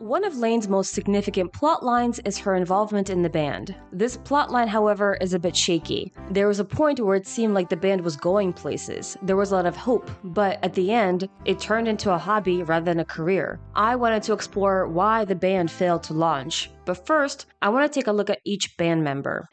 One of Lane's most significant plot lines is her involvement in the band. This plotline, however, is a bit shaky. There was a point where it seemed like the band was going places. There was a lot of hope, but at the end, it turned into a hobby rather than a career. I wanted to explore why the band failed to launch. But first, I want to take a look at each band member.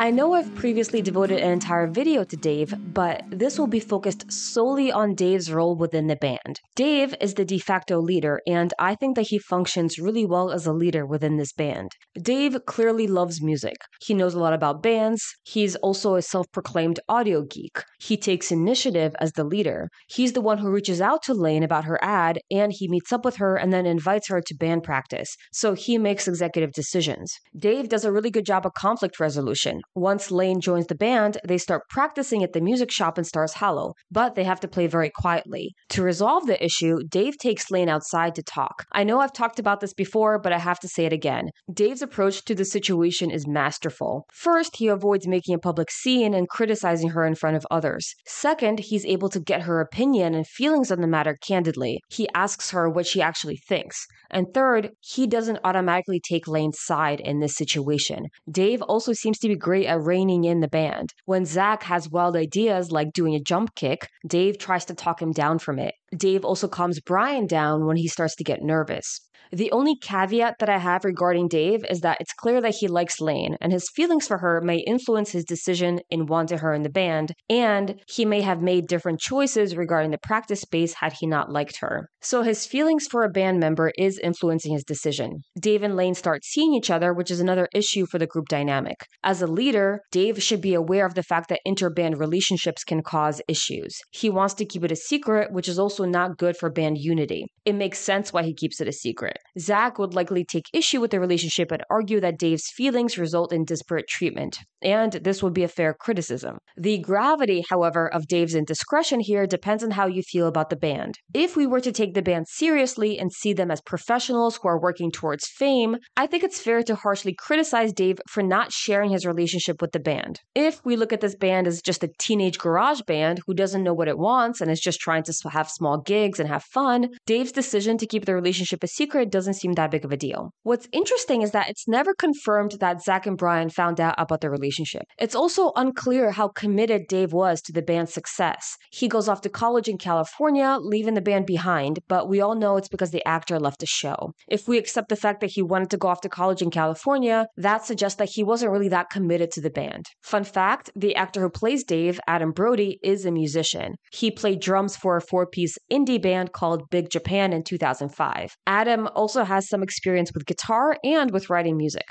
I know I've previously devoted an entire video to Dave, but this will be focused solely on Dave's role within the band. Dave is the de facto leader, and I think that he functions really well as a leader within this band. Dave clearly loves music. He knows a lot about bands. He's also a self-proclaimed audio geek. He takes initiative as the leader. He's the one who reaches out to Lane about her ad, and he meets up with her and then invites her to band practice. So he makes executive decisions. Dave does a really good job of conflict resolution. Once Lane joins the band, they start practicing at the music shop in Stars Hollow, but they have to play very quietly. To resolve the issue, Dave takes Lane outside to talk. I know I've talked about this before, but I have to say it again. Dave's approach to the situation is masterful. First, he avoids making a public scene and criticizing her in front of others. Second, he's able to get her opinion and feelings on the matter candidly. He asks her what she actually thinks. And third, he doesn't automatically take Lane's side in this situation. Dave also seems to be great at reining in the band. When Zach has wild ideas like doing a jump kick, Dave tries to talk him down from it. Dave also calms Brian down when he starts to get nervous. The only caveat that I have regarding Dave is that it's clear that he likes Lane, and his feelings for her may influence his decision in wanting her in the band, and he may have made different choices regarding the practice space had he not liked her. So his feelings for a band member is influencing his decision. Dave and Lane start seeing each other, which is another issue for the group dynamic. As a leader, Dave should be aware of the fact that interband relationships can cause issues. He wants to keep it a secret, which is also not good for band unity. It makes sense why he keeps it a secret. Zach would likely take issue with the relationship and argue that Dave's feelings result in disparate treatment, and this would be a fair criticism. The gravity, however, of Dave's indiscretion here depends on how you feel about the band. If we were to take the band seriously and see them as professionals who are working towards fame, I think it's fair to harshly criticize Dave for not sharing his relationship with the band. If we look at this band as just a teenage garage band who doesn't know what it wants and is just trying to have small gigs and have fun, Dave's decision to keep the relationship a secret doesn't seem that big of a deal. What's interesting is that it's never confirmed that Zach and Brian found out about the relationship. It's also unclear how committed Dave was to the band's success. He goes off to college in California, leaving the band behind, but we all know it's because the actor left the show. If we accept the fact that he wanted to go off to college in California, that suggests that he wasn't really that committed to the band. Fun fact, the actor who plays Dave, Adam Brody, is a musician. He played drums for a 4-piece indie band called Big Japan in 2005. Adam also has some experience with guitar and with writing music.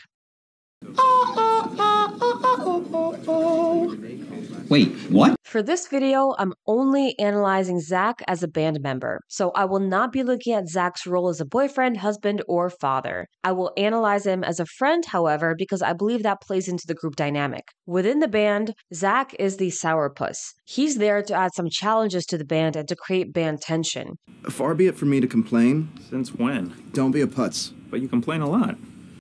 Wait, what? For this video, I'm only analyzing Zach as a band member, so I will not be looking at Zach's role as a boyfriend, husband, or father. I will analyze him as a friend, however, because I believe that plays into the group dynamic. Within the band, Zach is the sourpuss. He's there to add some challenges to the band and to create band tension. Far be it from me to complain. Since when? Don't be a putz. But you complain a lot.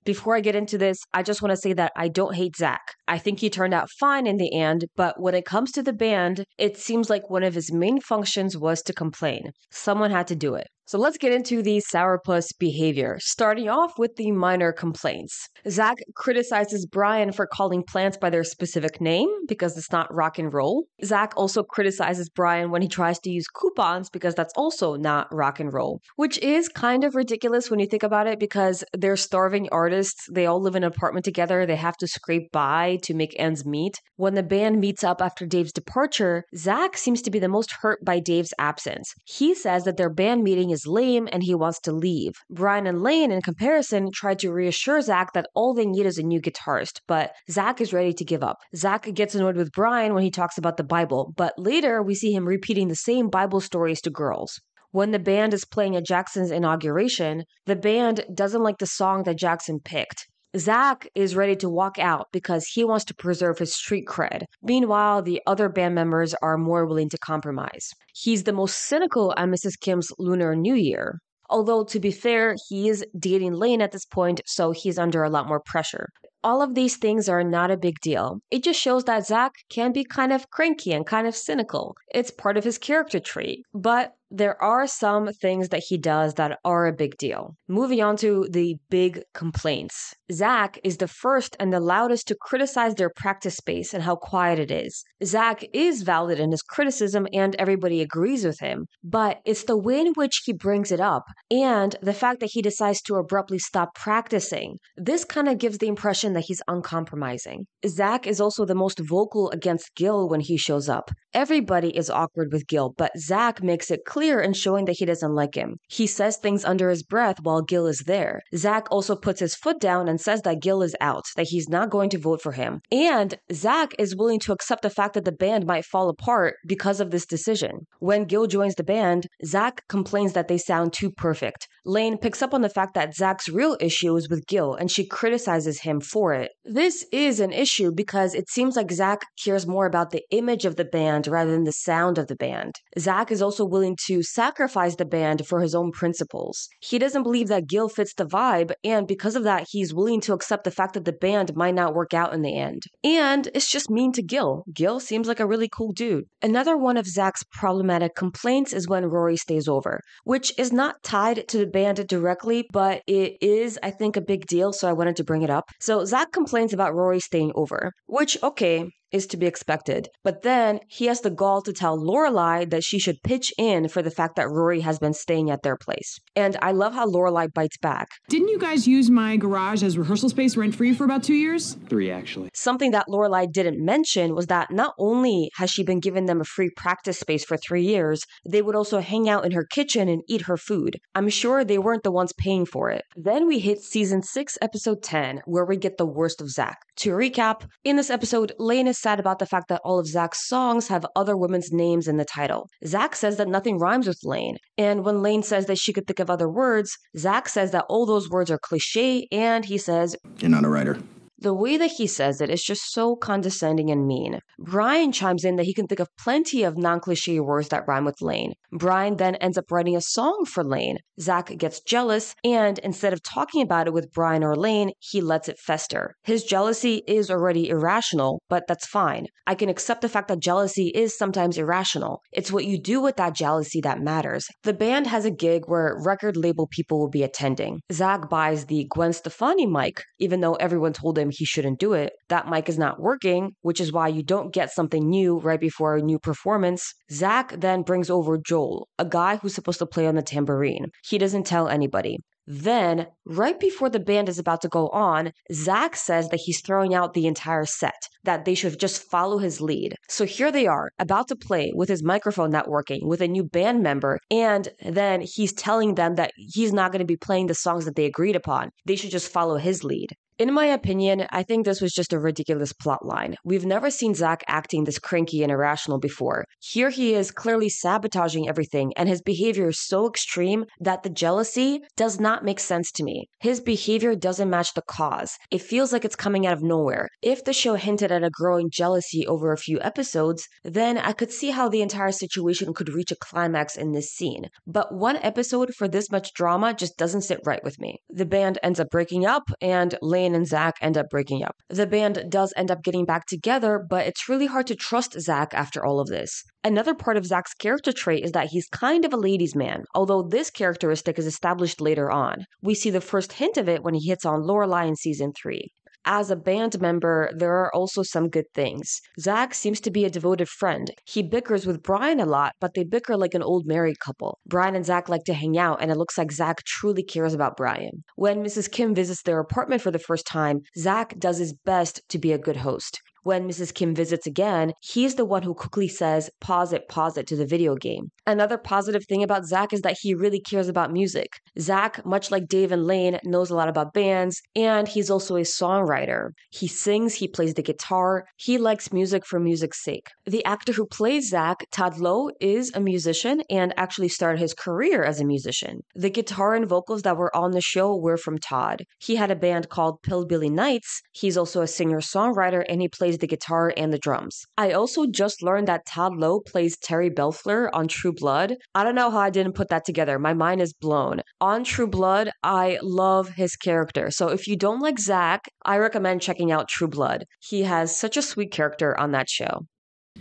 Before I get into this, I just want to say that I don't hate Zach. I think he turned out fine in the end, but when it comes to the band, it seems like one of his main functions was to complain. Someone had to do it. So let's get into the sourpuss behavior, starting off with the minor complaints. Zach criticizes Brian for calling plants by their specific name because it's not rock and roll. Zach also criticizes Brian when he tries to use coupons because that's also not rock and roll, which is kind of ridiculous when you think about it because they're starving artists. They all live in an apartment together. They have to scrape by to make ends meet. When the band meets up after Dave's departure, Zach seems to be the most hurt by Dave's absence. He says that their band meeting is lame and he wants to leave. Brian and Lane, in comparison, try to reassure Zach that all they need is a new guitarist, but Zach is ready to give up. Zach gets annoyed with Brian when he talks about the Bible, but later we see him repeating the same Bible stories to girls. When the band is playing at Jackson's inauguration, the band doesn't like the song that Jackson picked. Zach is ready to walk out because he wants to preserve his street cred. Meanwhile, the other band members are more willing to compromise. He's the most cynical at Mrs. Kim's Lunar New Year. Although, to be fair, he is dating Lane at this point, so he's under a lot more pressure. All of these things are not a big deal. It just shows that Zach can be kind of cranky and kind of cynical. It's part of his character trait. But There are some things that he does that are a big deal. Moving on to the big complaints. Zach is the first and the loudest to criticize their practice space and how quiet it is. Zach is valid in his criticism and everybody agrees with him, but it's the way in which he brings it up and the fact that he decides to abruptly stop practicing. This kind of gives the impression that he's uncompromising. Zach is also the most vocal against Gil when he shows up. Everybody is awkward with Gil, but Zach makes it clear in showing that he doesn't like him. He says things under his breath while Gil is there. Zach also puts his foot down and says that Gil is out, that he's not going to vote for him. And Zach is willing to accept the fact that the band might fall apart because of this decision. When Gil joins the band, Zach complains that they sound too perfect. Lane picks up on the fact that Zach's real issue is with Gil, and she criticizes him for it. This is an issue because it seems like Zach cares more about the image of the band rather than the sound of the band. Zach is also willing to sacrifice the band for his own principles. He doesn't believe that Gil fits the vibe, and because of that, he's willing to accept the fact that the band might not work out in the end. And it's just mean to Gil. Gil seems like a really cool dude. Another one of Zach's problematic complaints is when Rory stays over, which is not tied to the band directly, but it is, I think, a big deal, so I wanted to bring it up. So Zach complains about Rory staying over, which, okay, is to be expected. But then he has the gall to tell Lorelai that she should pitch in for the fact that Rory has been staying at their place. And I love how Lorelai bites back. Didn't you guys use my garage as rehearsal space rent-free for about 2 years? 3, actually. Something that Lorelai didn't mention was that not only has she been giving them a free practice space for 3 years, they would also hang out in her kitchen and eat her food. I'm sure they weren't the ones paying for it. Then we hit season 6, episode 10, where we get the worst of Zach. To recap, in this episode, Lane is sad about the fact that all of Zach's songs have other women's names in the title. Zach says that nothing rhymes with Lane, and when Lane says that she could think of other words, Zach says that all those words are cliche, and he says, You're not a writer. The way that he says it is just so condescending and mean. Brian chimes in that he can think of plenty of non-cliche words that rhyme with Lane. Brian then ends up writing a song for Lane. Zach gets jealous, and instead of talking about it with Brian or Lane, he lets it fester. His jealousy is already irrational, but that's fine. I can accept the fact that jealousy is sometimes irrational. It's what you do with that jealousy that matters. The band has a gig where record label people will be attending. Zach buys the Gwen Stefani mic, even though everyone told him he shouldn't do it. That mic is not working, which is why you don't get something new right before a new performance. Zach then brings over Joel, a guy who's supposed to play on the tambourine. He doesn't tell anybody. Then, right before the band is about to go on, Zach says that he's throwing out the entire set, that they should just follow his lead. So here they are, about to play with his microphone not working, with a new band member, and then he's telling them that he's not going to be playing the songs that they agreed upon. They should just follow his lead. In my opinion, I think this was just a ridiculous plot line. We've never seen Zach acting this cranky and irrational before. Here he is clearly sabotaging everything, and his behavior is so extreme that the jealousy does not make sense to me. His behavior doesn't match the cause. It feels like it's coming out of nowhere. If the show hinted at a growing jealousy over a few episodes, then I could see how the entire situation could reach a climax in this scene. But one episode for this much drama just doesn't sit right with me. The band ends up breaking up, and Lane and Zach end up breaking up. The band does end up getting back together, but it's really hard to trust Zach after all of this. Another part of Zach's character trait is that he's kind of a ladies' man, although this characteristic is established later on. We see the first hint of it when he hits on Lorelai in season 3. As a band member, there are also some good things. Zach seems to be a devoted friend. He bickers with Brian a lot, but they bicker like an old married couple. Brian and Zach like to hang out, and it looks like Zach truly cares about Brian. When Mrs. Kim visits their apartment for the first time, Zach does his best to be a good host. When Mrs. Kim visits again, he's the one who quickly says, pause it to the video game. Another positive thing about Zach is that he really cares about music. Zach, much like Dave and Lane, knows a lot about bands, and he's also a songwriter. He sings, he plays the guitar, he likes music for music's sake. The actor who plays Zach, Todd Lowe, is a musician and actually started his career as a musician. The guitar and vocals that were on the show were from Todd. He had a band called Pillbilly Nights. He's also a singer-songwriter, and he plays the guitar and the drums. I also just learned that Todd Lowe plays Terry Belfleur on True Blood. I don't know how I didn't put that together. My mind is blown. On True Blood, I love his character. So if you don't like Zach, I recommend checking out True Blood. He has such a sweet character on that show.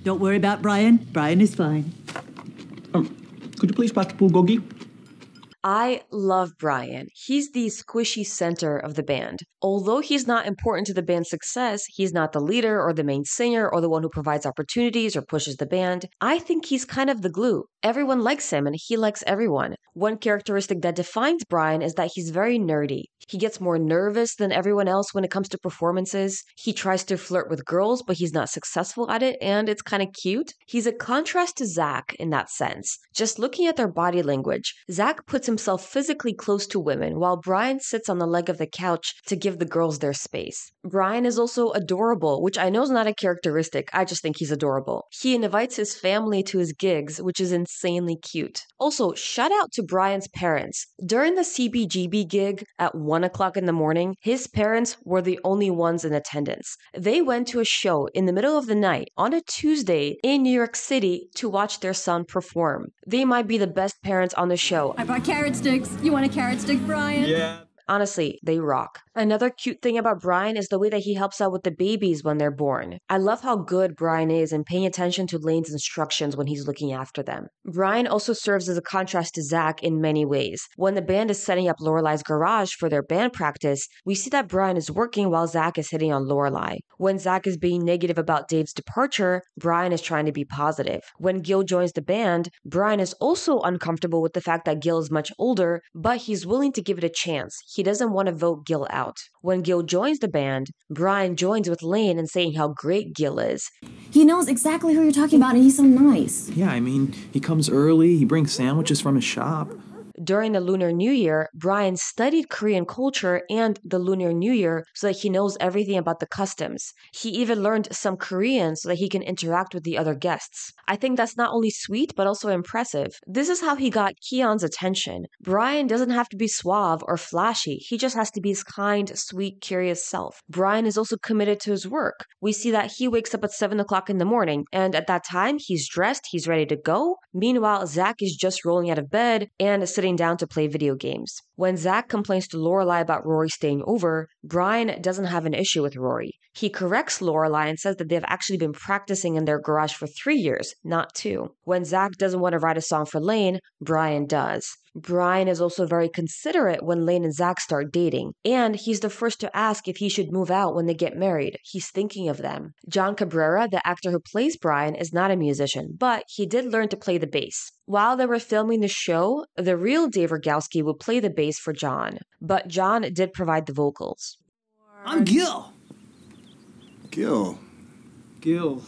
Don't worry about Brian. Brian is fine. Could you please pass the bulgogi? I love Brian. He's the squishy center of the band. Although he's not important to the band's success, he's not the leader or the main singer or the one who provides opportunities or pushes the band. I think he's kind of the glue. Everyone likes him and he likes everyone. One characteristic that defines Brian is that he's very nerdy. He gets more nervous than everyone else when it comes to performances. He tries to flirt with girls, but he's not successful at it, and it's kind of cute. He's a contrast to Zach in that sense. Just looking at their body language, Zach puts himself physically close to women, while Brian sits on the leg of the couch to give the girls their space. Brian is also adorable, which I know is not a characteristic, I just think he's adorable. He invites his family to his gigs, which is insanely cute. Also, shout out to Brian's parents. During the CBGB gig at 1 o'clock in the morning, his parents were the only ones in attendance. They went to a show in the middle of the night on a Tuesday in New York City to watch their son perform. They might be the best parents on the show. I bought carrot sticks. You want a carrot stick, Brian? Yeah. Honestly, they rock. Another cute thing about Brian is the way that he helps out with the babies when they're born. I love how good Brian is in paying attention to Lane's instructions when he's looking after them. Brian also serves as a contrast to Zach in many ways. When the band is setting up Lorelai's garage for their band practice, we see that Brian is working while Zach is hitting on Lorelai. When Zach is being negative about Dave's departure, Brian is trying to be positive. When Gil joins the band, Brian is also uncomfortable with the fact that Gil is much older, but he's willing to give it a chance. He doesn't want to vote Gil out. When Gil joins the band, Brian joins with Lane in saying how great Gil is. He knows exactly who you're talking about, and he's so nice. Yeah, I mean, he comes early, he brings sandwiches from his shop. During the Lunar New Year, Brian studied Korean culture and the Lunar New Year so that he knows everything about the customs. He even learned some Korean so that he can interact with the other guests. I think that's not only sweet, but also impressive. This is how he got Keon's attention. Brian doesn't have to be suave or flashy. He just has to be his kind, sweet, curious self. Brian is also committed to his work. We see that he wakes up at 7 o'clock in the morning, and at that time, he's dressed, he's ready to go. Meanwhile, Zach is just rolling out of bed and sitting down to play video games. When Zach complains to Lorelai about Rory staying over, Brian doesn't have an issue with Rory. He corrects Lorelai and says that they've actually been practicing in their garage for 3 years, not 2. When Zach doesn't want to write a song for Lane, Brian does. Brian is also very considerate when Lane and Zach start dating, and he's the first to ask if he should move out when they get married. He's thinking of them. John Cabrera, the actor who plays Brian, is not a musician, but he did learn to play the bass. While they were filming the show, the real Dave Rygalski would play the bass for John, but John did provide the vocals. I'm Gil. Gil. Gil.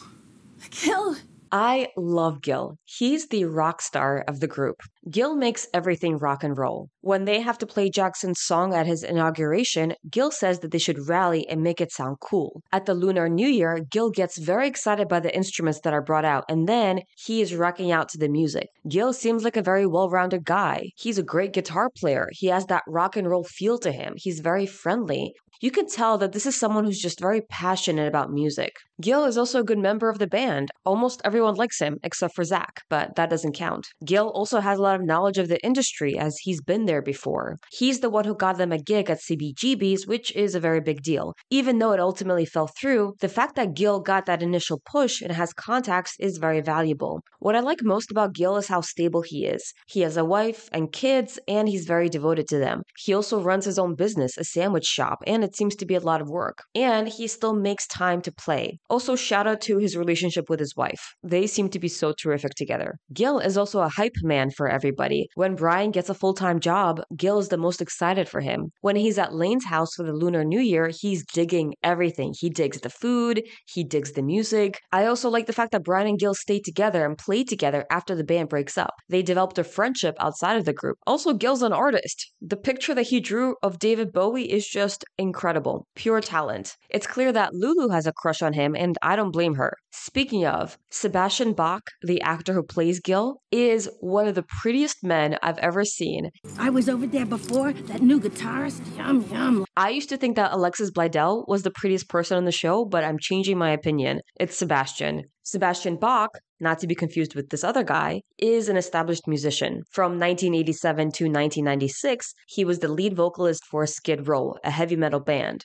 Gil. I love Gil. He's the rock star of the group. Gil makes everything rock and roll. When they have to play Jackson's song at his inauguration, Gil says that they should rally and make it sound cool. At the Lunar New Year, Gil gets very excited by the instruments that are brought out, and then he is rocking out to the music. Gil seems like a very well-rounded guy. He's a great guitar player. He has that rock and roll feel to him. He's very friendly. You can tell that this is someone who's just very passionate about music. Gil is also a good member of the band. Almost everyone likes him, except for Zach, but that doesn't count. Gil also has a lot of knowledge of the industry, as he's been there before. He's the one who got them a gig at CBGB's, which is a very big deal. Even though it ultimately fell through, the fact that Gil got that initial push and has contacts is very valuable. What I like most about Gil is how stable he is. He has a wife and kids, and he's very devoted to them. He also runs his own business, a sandwich shop, and it seems to be a lot of work. And he still makes time to play. Also, shout out to his relationship with his wife. They seem to be so terrific together. Gil is also a hype man for everybody. When Brian gets a full-time job, Gil is the most excited for him. When he's at Lane's house for the Lunar New Year, he's digging everything. He digs the food, he digs the music. I also like the fact that Brian and Gil stay together and play together after the band breaks up. They developed a friendship outside of the group. Also, Gil's an artist. The picture that he drew of David Bowie is just incredible. Pure talent. It's clear that Lulu has a crush on him, and I don't blame her. Speaking of, Sebastian Bach, the actor who plays Gil, is one of the prettiest men I've ever seen. I was over there before, that new guitarist. Yum, yum. I used to think that Alexis Bledel was the prettiest person on the show, but I'm changing my opinion. It's Sebastian. Sebastian Bach, not to be confused with this other guy, is an established musician. From 1987 to 1996, he was the lead vocalist for Skid Row, a heavy metal band.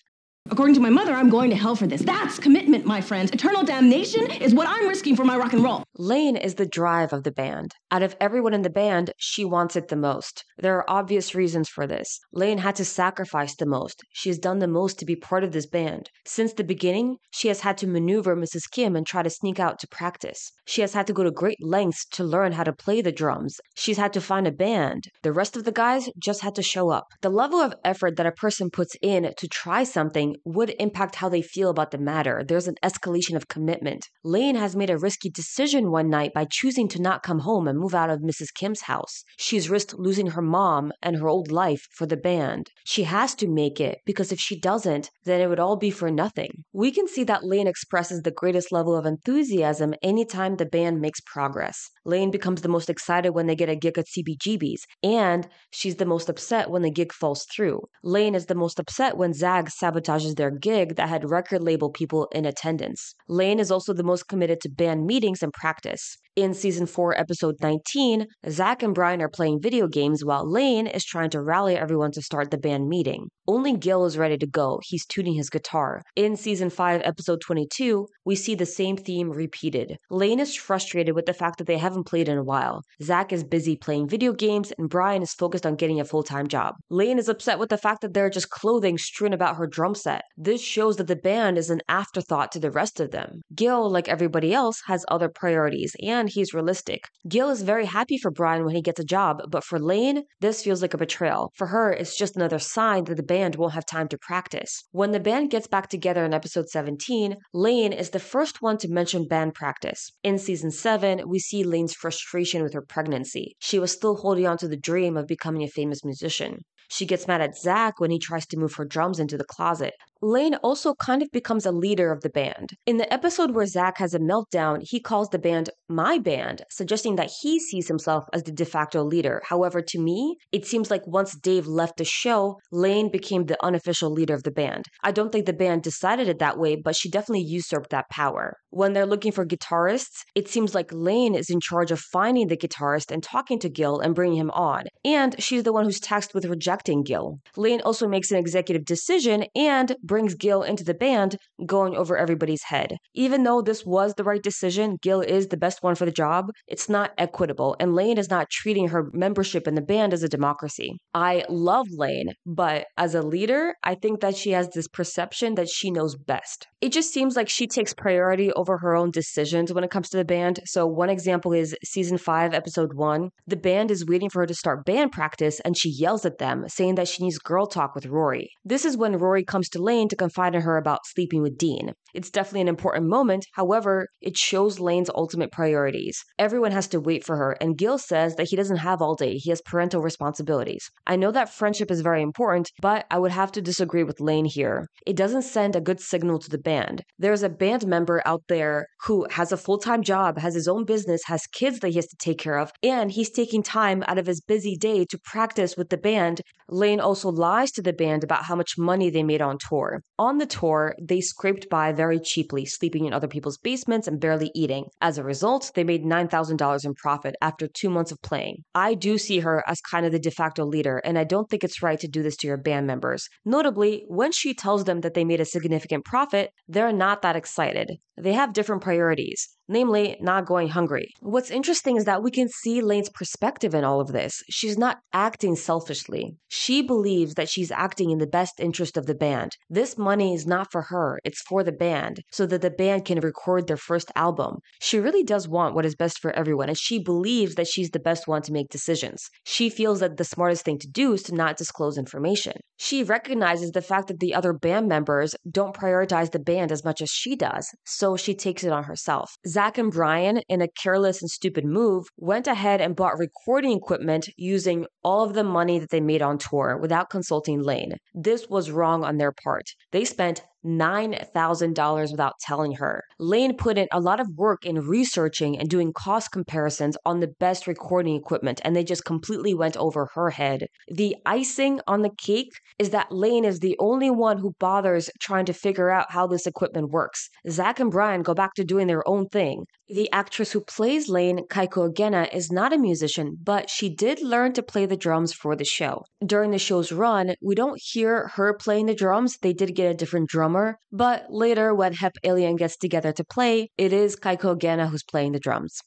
According to my mother, I'm going to hell for this. That's commitment, my friends. Eternal damnation is what I'm risking for my rock and roll. Lane is the drive of the band. Out of everyone in the band, she wants it the most. There are obvious reasons for this. Lane had to sacrifice the most. She has done the most to be part of this band. Since the beginning, she has had to maneuver Mrs. Kim and try to sneak out to practice. She has had to go to great lengths to learn how to play the drums. She's had to find a band. The rest of the guys just had to show up. The level of effort that a person puts in to try something would impact how they feel about the matter. There's an escalation of commitment. Lane has made a risky decision one night by choosing to not come home and move out of Mrs. Kim's house. She's risked losing her mom and her old life for the band. She has to make it, because if she doesn't, then it would all be for nothing. We can see that Lane expresses the greatest level of enthusiasm anytime the band makes progress. Lane becomes the most excited when they get a gig at CBGB's, and she's the most upset when the gig falls through. Lane is the most upset when Zag sabotages their gig that had record label people in attendance. Lane is also the most committed to band meetings and practice. In season 4, episode 19, Zach and Brian are playing video games while Lane is trying to rally everyone to start the band meeting. Only Gil is ready to go. He's tuning his guitar. In season 5, episode 22, we see the same theme repeated. Lane is frustrated with the fact that they haven't played in a while. Zach is busy playing video games and Brian is focused on getting a full-time job. Lane is upset with the fact that there are just clothing strewn about her drum set. This shows that the band is an afterthought to the rest of them. Gil, like everybody else, has other priorities, and he's realistic. Gil is very happy for Brian when he gets a job, but for Lane, this feels like a betrayal. For her, it's just another sign that the band won't have time to practice. When the band gets back together in episode 17, Lane is the first one to mention band practice. In season 7, we see Lane's frustration with her pregnancy. She was still holding on to the dream of becoming a famous musician. She gets mad at Zach when he tries to move her drums into the closet. Lane also kind of becomes a leader of the band. In the episode where Zach has a meltdown, he calls the band my band, suggesting that he sees himself as the de facto leader. However, to me, it seems like once Dave left the show, Lane became the unofficial leader of the band. I don't think the band decided it that way, but she definitely usurped that power. When they're looking for guitarists, it seems like Lane is in charge of finding the guitarist and talking to Gil and bringing him on. And she's the one who's tasked with rejecting Gil. Lane also makes an executive decision and brings Gil into the band, going over everybody's head. Even though this was the right decision, Gil is the best one for the job, it's not equitable, and Lane is not treating her membership in the band as a democracy. I love Lane, but as a leader, I think that she has this perception that she knows best. It just seems like she takes priority over her own decisions when it comes to the band. So one example is season 5, episode 1. The band is waiting for her to start band practice, and she yells at them, saying that she needs girl talk with Rory. This is when Rory comes to Lane to confide in her about sleeping with Dean. It's definitely an important moment, however, it shows Lane's ultimate priorities. Everyone has to wait for her, and Gil says that he doesn't have all day, he has parental responsibilities. I know that friendship is very important, but I would have to disagree with Lane here. It doesn't send a good signal to the band. There's a band member out there who has a full-time job, has his own business, has kids that he has to take care of, and he's taking time out of his busy day to practice with the band. Lane also lies to the band about how much money they made on tour. On the tour, they scraped by very cheaply, sleeping in other people's basements and barely eating. As a result, they made $9,000 in profit after 2 months of playing. I do see her as kind of the de facto leader, and I don't think it's right to do this to your band members. Notably, when she tells them that they made a significant profit, they're not that excited. They have different priorities, namely not going hungry. What's interesting is that we can see Lane's perspective in all of this. She's not acting selfishly. She believes that she's acting in the best interest of the band. This money is not for her, it's for the band, so that the band can record their first album. She really does want what is best for everyone, and she believes that she's the best one to make decisions. She feels that the smartest thing to do is to not disclose information. She recognizes the fact that the other band members don't prioritize the band as much as she does, so she takes it on herself. Zach and Brian, in a careless and stupid move, went ahead and bought recording equipment using all of the money that they made on tour without consulting Lane. This was wrong on their part. They spent $9,000 without telling her. Lane put in a lot of work in researching and doing cost comparisons on the best recording equipment, and they just completely went over her head. The icing on the cake is that Lane is the only one who bothers trying to figure out how this equipment works. Zach and Brian go back to doing their own thing. The actress who plays Lane, Kaiko Agena, is not a musician, but she did learn to play the drums for the show. During the show's run, we don't hear her playing the drums. They did get a different drummer, but later when Hep Alien gets together to play, it is Kaiko Agena who's playing the drums.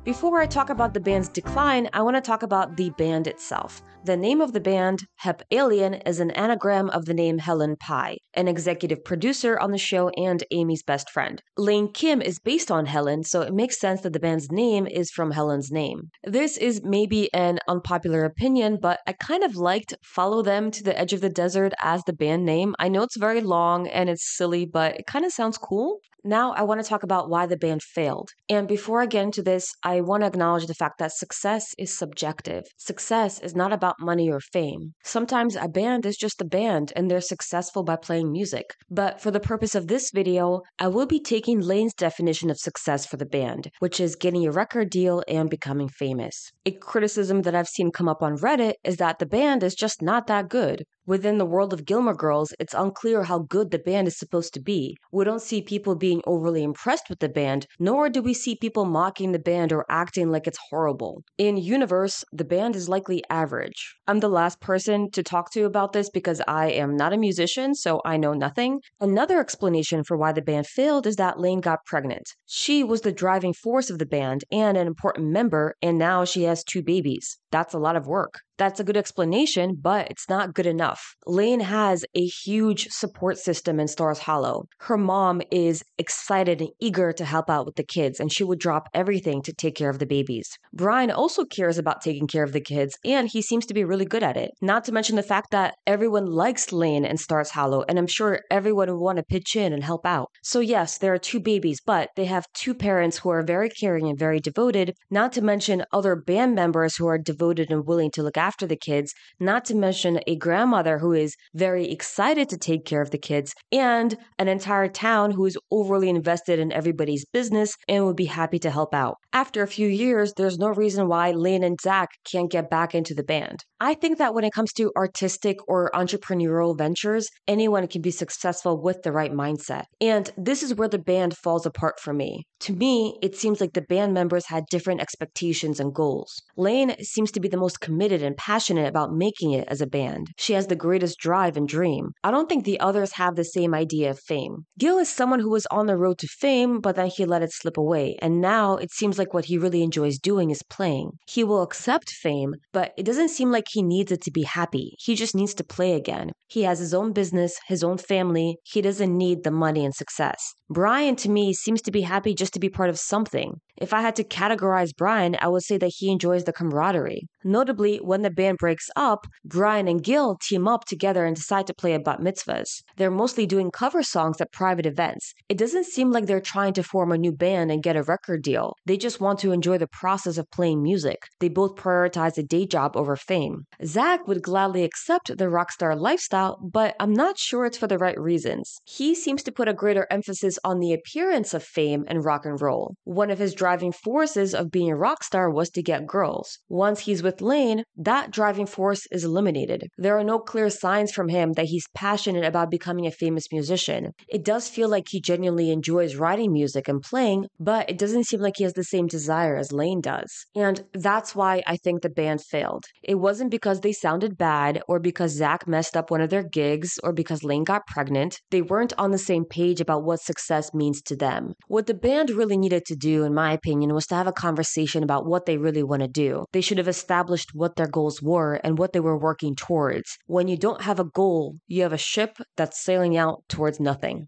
Before I talk about the band's decline, I want to talk about the band itself. The name of the band, Hep Alien, is an anagram of the name Helen Pye, an executive producer on the show and Amy's best friend. Lane Kim is based on Helen, so it makes sense that the band's name is from Helen's name. This is maybe an unpopular opinion, but I kind of liked Follow Them to the Edge of the Desert as the band name. I know it's very long and it's silly, but it kind of sounds cool. Now I want to talk about why the band failed. And before I get into this, I want to acknowledge the fact that success is subjective. Success is not about money or fame. Sometimes a band is just a band and they're successful by playing music. But for the purpose of this video, I will be taking Lane's definition of success for the band, which is getting a record deal and becoming famous. A criticism that I've seen come up on Reddit is that the band is just not that good. Within the world of Gilmore Girls, it's unclear how good the band is supposed to be. We don't see people being overly impressed with the band, nor do we see people mocking the band or acting like it's horrible. In universe, the band is likely average. I'm the last person to talk to about this because I am not a musician, so I know nothing. Another explanation for why the band failed is that Lane got pregnant. She was the driving force of the band and an important member, and now she has 2 babies. That's a lot of work. That's a good explanation, but it's not good enough. Lane has a huge support system in Stars Hollow. Her mom is excited and eager to help out with the kids, and she would drop everything to take care of the babies. Brian also cares about taking care of the kids, and he seems to be really good at it. Not to mention the fact that everyone likes Lane in Stars Hollow, and I'm sure everyone would want to pitch in and help out. So yes, there are 2 babies, but they have 2 parents who are very caring and very devoted, not to mention other band members who are devoted and willing to look after the kids, not to mention a grandmother who is very excited to take care of the kids, and an entire town who is overly invested in everybody's business and would be happy to help out. After a few years, there's no reason why Lane and Zach can't get back into the band. I think that when it comes to artistic or entrepreneurial ventures, anyone can be successful with the right mindset. And this is where the band falls apart for me. To me, it seems like the band members had different expectations and goals. Lane seems to be the most committed and passionate about making it as a band. She has the greatest drive and dream. I don't think the others have the same idea of fame. Gil is someone who was on the road to fame, but then he let it slip away. And now it seems like what he really enjoys doing is playing. He will accept fame, but it doesn't seem like he needs it to be happy. He just needs to play again. He has his own business, his own family. He doesn't need the money and success. Brian, to me, seems to be happy just to be part of something. If I had to categorize Brian, I would say that he enjoys the camaraderie. Notably, when the band breaks up, Brian and Gil team up together and decide to play at bat mitzvahs. They're mostly doing cover songs at private events. It doesn't seem like they're trying to form a new band and get a record deal. They just want to enjoy the process of playing music. They both prioritize a day job over fame. Zach would gladly accept the rock star lifestyle, but I'm not sure it's for the right reasons. He seems to put a greater emphasis on the appearance of fame and rock and roll. One of his driving forces of being a rock star was to get girls. Once he's with Lane, that driving force is eliminated. There are no clear signs from him that he's passionate about becoming a famous musician. It does feel like he genuinely enjoys writing music and playing, but it doesn't seem like he has the same desire as Lane does. And that's why I think the band failed. It wasn't because they sounded bad, or because Zach messed up one of their gigs, or because Lane got pregnant. They weren't on the same page about what success means to them. What the band really needed to do, in my opinion, was to have a conversation about what they really want to do. They should have established what their goals were and what they were working towards. When you don't have a goal, you have a ship that's sailing out towards nothing.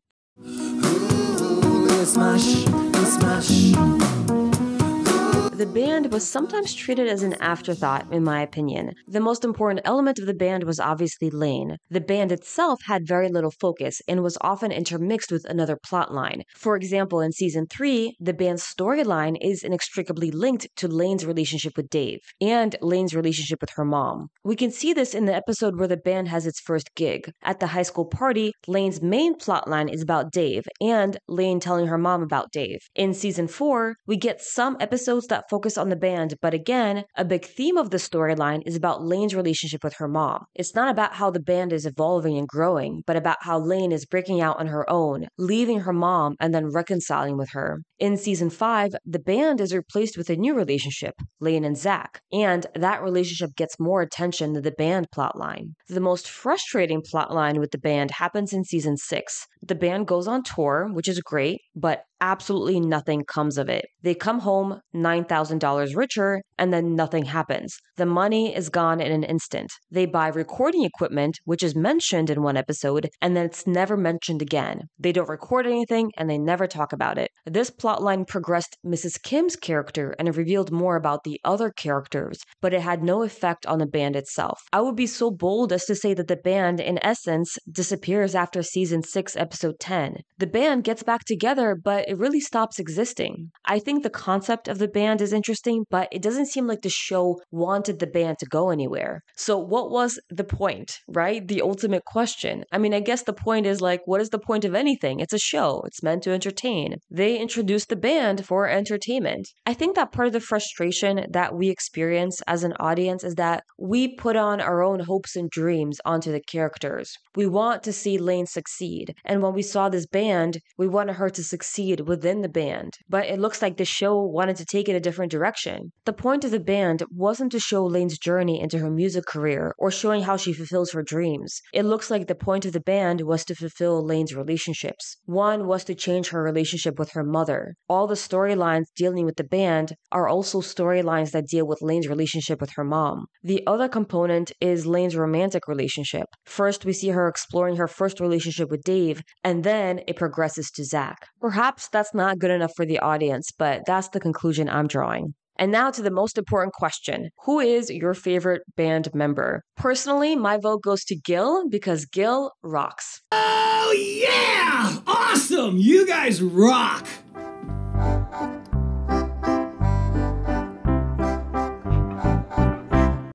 The band was sometimes treated as an afterthought, in my opinion. The most important element of the band was obviously Lane. The band itself had very little focus and was often intermixed with another plotline. For example, in season 3, the band's storyline is inextricably linked to Lane's relationship with Dave and Lane's relationship with her mom. We can see this in the episode where the band has its first gig. At the high school party, Lane's main plotline is about Dave and Lane telling her mom about Dave. In season 4, we get some episodes that focus on the band, but again, a big theme of the storyline is about Lane's relationship with her mom. It's not about how the band is evolving and growing, but about how Lane is breaking out on her own, leaving her mom and then reconciling with her. In season 5, the band is replaced with a new relationship, Lane and Zach, and that relationship gets more attention than the band plotline. The most frustrating plotline with the band happens in season 6. The band goes on tour, which is great, but absolutely nothing comes of it. They come home $9,000 richer, and then nothing happens. The money is gone in an instant. They buy recording equipment, which is mentioned in one episode, and then it's never mentioned again. They don't record anything, and they never talk about it. This plotline progressed Mrs. Kim's character and revealed more about the other characters, but it had no effect on the band itself. I would be so bold as to say that the band, in essence, disappears after season 6, episode 10. The band gets back together, but it really stops existing. I think the concept of the band is interesting, but it doesn't seem like the show wanted the band to go anywhere. So what was the point, right? The ultimate question. I mean, I guess the point is like, what is the point of anything? It's a show. It's meant to entertain. They introduced the band for entertainment. I think that part of the frustration that we experience as an audience is that we put on our own hopes and dreams onto the characters. We want to see Lane succeed. And when we saw this band, we wanted her to succeed within the band. But it looks like the show wanted to take it a different direction. The point of the band wasn't to show Lane's journey into her music career or showing how she fulfills her dreams. It looks like the point of the band was to fulfill Lane's relationships. One was to change her relationship with her mother. All the storylines dealing with the band are also storylines that deal with Lane's relationship with her mom. The other component is Lane's romantic relationship. First, we see her exploring her first relationship with Dave, and then it progresses to Zach. Perhaps that's not good enough for the audience, but that's the conclusion I'm drawing. And now to the most important question. Who is your favorite band member? Personally, my vote goes to Gil because Gil rocks. Oh yeah! Awesome! You guys rock!